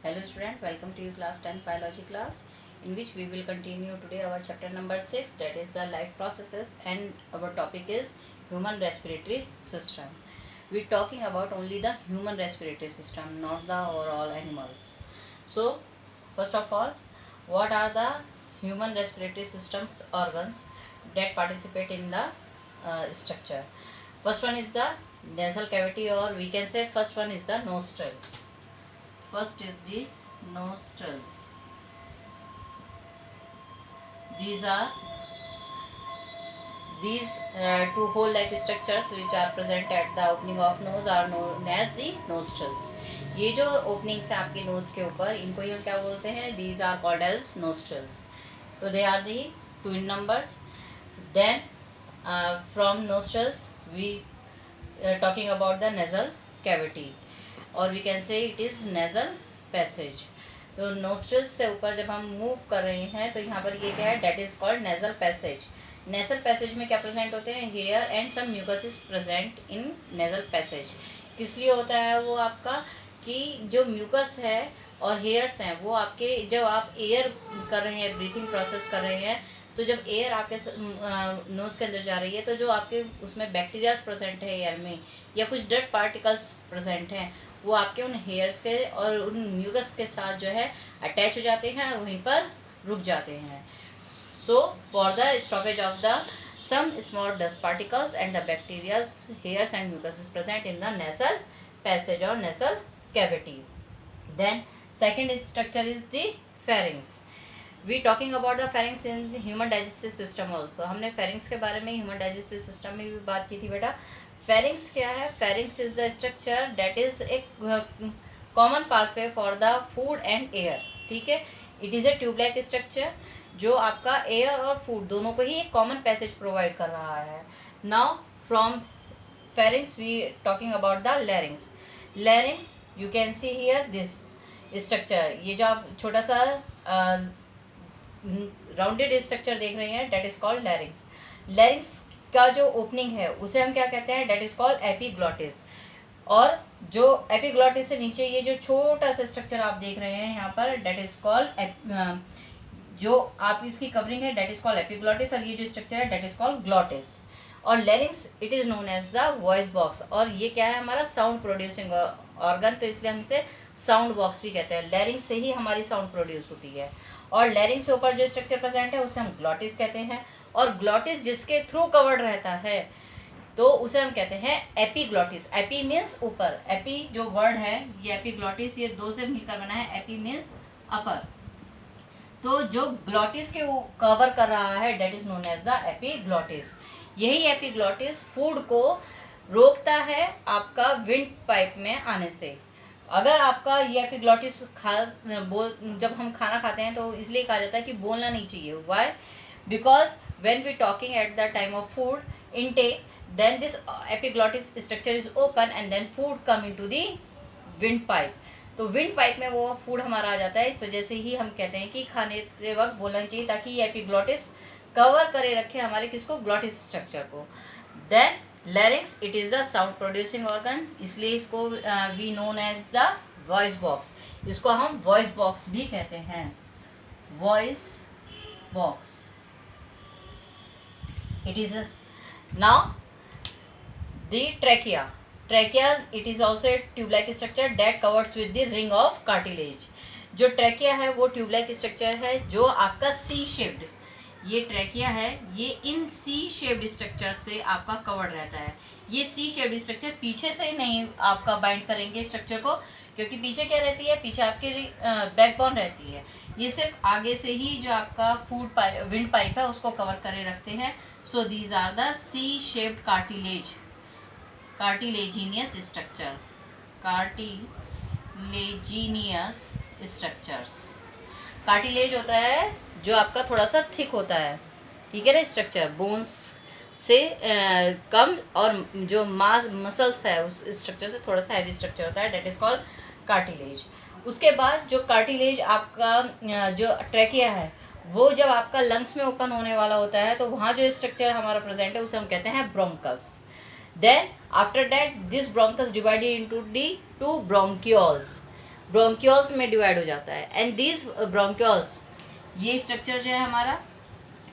Hello student, welcome to your class 10 biology class, in which we will continue today our chapter number 6, that is the life processes, and our topic is human respiratory system. We are talking about only the human respiratory system, not the overall animals. So first of all, what are the human respiratory systems organs that participate in the structure? First one is the nasal cavity, or we can say first one is the nostrils. First is the nostrils. These two hole-like structures which are present at the opening of nose are known as the nostrils. ये जो openings है आपके nose के ऊपर, इनको ही हम क्या बोलते हैं? These are called as nostrils. तो they are the two in numbers. Then from nostrils we talking about the nasal cavity, और we can say it is nasal passage. तो नोस्ट्रल्स से ऊपर जब हम मूव कर रहे हैं तो यहाँ पर ये क्या है? That is called nasal passage. Nasal passage में क्या प्रेजेंट होते हैं? Hair and some mucus is present in nasal passage. किस लिए होता है वो आपका? कि जो म्यूकस है और हेयर्स हैं वो आपके, जब आप एयर कर रहे हैं, ब्रीथिंग प्रोसेस कर रहे हैं, तो जब एयर आपके नोज़ के अंदर जा रही है तो जो आपके उसमें बैक्टीरियाज प्रेजेंट है एयर में, या कुछ डर्ट पार्टिकल्स प्रेजेंट हैं, वो आपके उन हेयर्स के और उन म्यूकस के साथ जो है अटैच हो जाते हैं और वहीं पर रुक जाते हैं. So for the stoppage of the some small dust particles and the bacterias, hairs and mucus is present in the nasal passage और nasal cavity. Then second structure is the pharynx. We talking about the pharynx in human digestive system also. हमने pharynx के बारे में human digestive system में भी बात की थी बेटा. फेरिंग्स क्या है? Pharynx is the structure that is a common pathway for the food and air. ठीक है, it is a tube like structure जो आपका एयर और फूड दोनों को ही एक कॉमन पैसेज प्रोवाइड कर रहा है. Now from pharynx we talking about the larynx. Larynx you can see here this structure. ये जो आप छोटा सा राउंडेड स्ट्रक्चर देख रहे हैं, that is called larynx. Larynx का जो ओपनिंग है उसे हम क्या कहते हैं? That is called epiglottis. और जो एपिग्लॉटिस से नीचे ये जो छोटा सा स्ट्रक्चर आप देख रहे हैं यहाँ पर, डेट इज कॉल्ड, जो आप इसकी कवरिंग है, डेट इज कॉल्ड एपिग्लॉटिस, और ये जो स्ट्रक्चर है डेट इज कॉल्ड ग्लॉटिस. और larynx it is known as the voice box. और ये क्या है? हमारा साउंड प्रोड्यूसिंग ऑर्गन, तो इसलिए हम इसे साउंड बॉक्स भी कहते हैं. लैरिंग से ही हमारी साउंड प्रोड्यूस होती है. और लैरिंग से ऊपर जो स्ट्रक्चर प्रेजेंट है उसे हम ग्लॉटिस कहते हैं. और ग्लॉटिस जिसके थ्रू कवर्ड रहता है तो उसे हम कहते हैं एपीग्लॉटिस. एपी मीन्स ऊपर. एपी जो वर्ड है ये एपीग्लॉटिस, ये दो से मिलकर बना है. Epi means upper. तो जो ग्लॉटिस के कवर कर रहा है that is known as the epiglottis. यही एपीग्लॉटिस फूड को रोकता है आपका विंड पाइप में आने से. अगर आपका ये एपीग्लॉटिस जब हम खाना खाते हैं तो इसलिए कहा जाता है कि बोलना नहीं चाहिए. Why? Because when we talking at the time of food intake, then this epiglottis structure is open and then food come into the wind pipe. तो wind pipe में वो food हमारा आ जाता है. इस वजह से ही हम कहते हैं कि खाने के वक्त बोलना चाहिए, ताकि ये epiglottis कवर करे रखे हमारे किसको? ग्लॉटिस स्ट्रक्चर को. Then larynx it is the sound producing organ, इसलिए इसको we known as the voice box. इसको हम voice box भी कहते हैं. voice box. It is now the trachea. Trachea it is also a tube-like structure that covers with the ring of cartilage. जो trachea है वो ट्यूब-लाइक स्ट्रक्चर है जो आपका सी शेप्ड, ये ट्रैकिया है, ये इन सी शेप्ड स्ट्रक्चर से आपका कवर्ड रहता है. ये सी शेप्ड स्ट्रक्चर पीछे से नहीं आपका बाइंड करेंगे स्ट्रक्चर को, क्योंकि पीछे क्या रहती है? पीछे आपकी बैकबोन रहती है. ये सिर्फ आगे से ही जो आपका फूड पाइप, विंड पाइप है, उसको कवर करे रखते हैं. So these are the C-shaped cartilaginous structures. Cartilage होता है जो आपका थोड़ा सा थिक होता है. ठीक है ना? स्ट्रक्चर बोन्स से कम, और जो मसल्स है उस स्ट्रक्चर से थोड़ा सा हैवी स्ट्रक्चर होता है. That is called cartilage. उसके बाद जो कार्टिलेज आपका जो ट्रैकिया है वो जब आपका लंग्स में ओपन होने वाला होता है तो वहाँ जो स्ट्रक्चर हमारा प्रेजेंट है उसे हम कहते हैं bronchus. Then after that this bronchus divided into the two bronchioles. Bronchioles में डिवाइड हो जाता है। एंड दिस ब्रोंक्यूल्स, ये स्ट्रक्चर जो है हमारा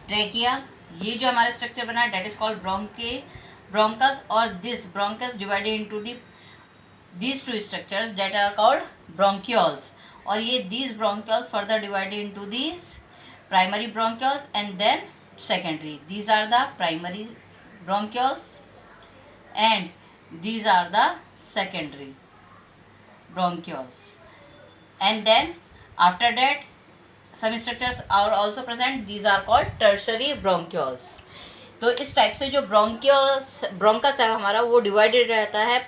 ट्रेकिया, ये जो हमारा स्ट्रक्चर बना है डेट इज कॉल्ड ब्रोंकस, और this bronchus divided into these two structures that are called bronchioles, और ये these bronchioles further divided into these primary bronchioles and then secondary. These are the primary bronchioles and these are the secondary bronchioles, and then after that some structures are also present. These are called tertiary bronchioles. तो इस type से जो bronchus है हमारा वो divided रहता है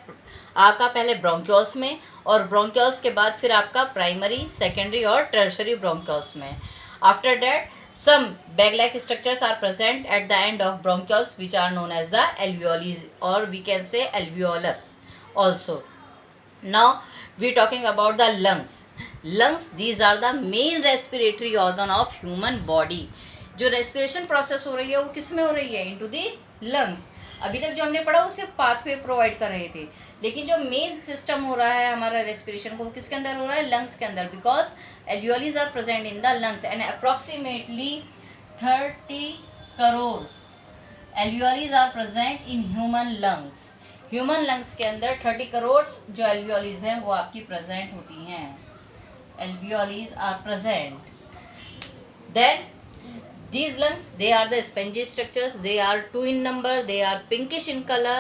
आपका पहले ब्रोंक्यूल्स में, और ब्रोंक्यूल्स के बाद फिर आपका प्राइमरी, सेकेंडरी और टर्शरी ब्रोंक्यूल्स में. After that some bag like structures are present at the end of bronchioles which are known as the alveoli, और we can say alveolus also. Now we talking about the lungs. Lungs, these are the main respiratory organ of human body. जो respiration process हो रही है वो किस में हो रही है? Into the lungs. अभी तक जो हमने पढ़ा वो सिर्फ पाथवे प्रोवाइड कर रहे थे, लेकिन जो मेन सिस्टम हो रहा है हमारा रेस्पिरेशन को, वो किसके अंदर हो रहा है? लंग्स के अंदर, because alveolis are present in the lungs and approximately 30 crore alveolis are present in human lungs. Human lungs के अंदर 30 करोड़ जो एल्वियोलीज हैं वो आपकी प्रेजेंट होती हैं. Alveolis are present. Then these lungs, they are the spongy structures, they are 2 in number, they are pinkish in color,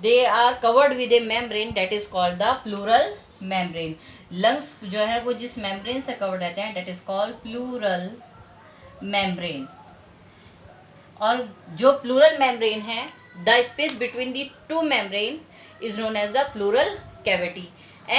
they are covered with a membrane that is called the pleural membrane. lungs जो है वो जिस membrane से covered रहते हैं that is called pleural membrane. और जो pleural membrane है, the space between the two membrane is known as the pleural cavity,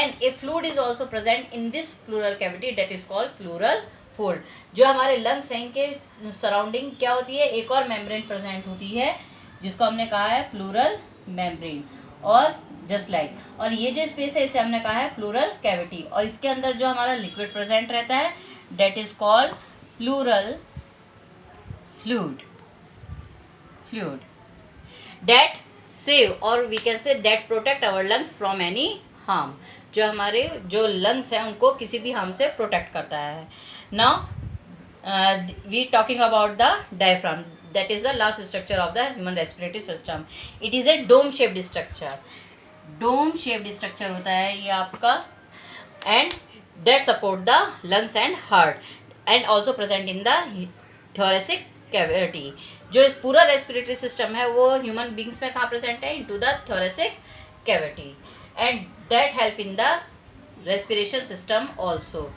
and a fluid is also present in this pleural cavity that is called pleural fold. जो हमारे lungs हैं इनके surrounding क्या होती है? एक और मेम्ब्रेन प्रेजेंट होती है जिसको हमने कहा है प्लूरल मेम्ब्रेन, और जस्ट लाइक और ये जो स्पेस है इसे हमने कहा है प्लूरल कैविटी, और इसके अंदर जो हमारा लिक्विड प्रेजेंट रहता है that is called pleural fluid that save, और we can say that protect our lungs from any harm. जो हमारे जो लंग्स हैं उनको किसी भी हार्म से प्रोटेक्ट करता है. Now we talking about the diaphragm, that is the last structure of the human respiratory system. It is a dome shaped structure. Dome shaped structure होता है ये आपका, and that support the lungs and heart, and also present in the thoracic cavity. जो पूरा respiratory system है वो human beings में कहाँ present है? into the thoracic cavity, and that help in the respiration system also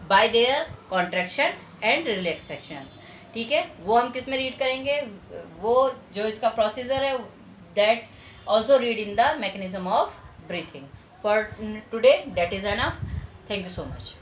by their contraction and relaxation. ठीक है, वो हम किस में रीड करेंगे? वो जो इसका प्रोसीजर है that also read in the mechanism of breathing. For today that is enough. Thank you so much.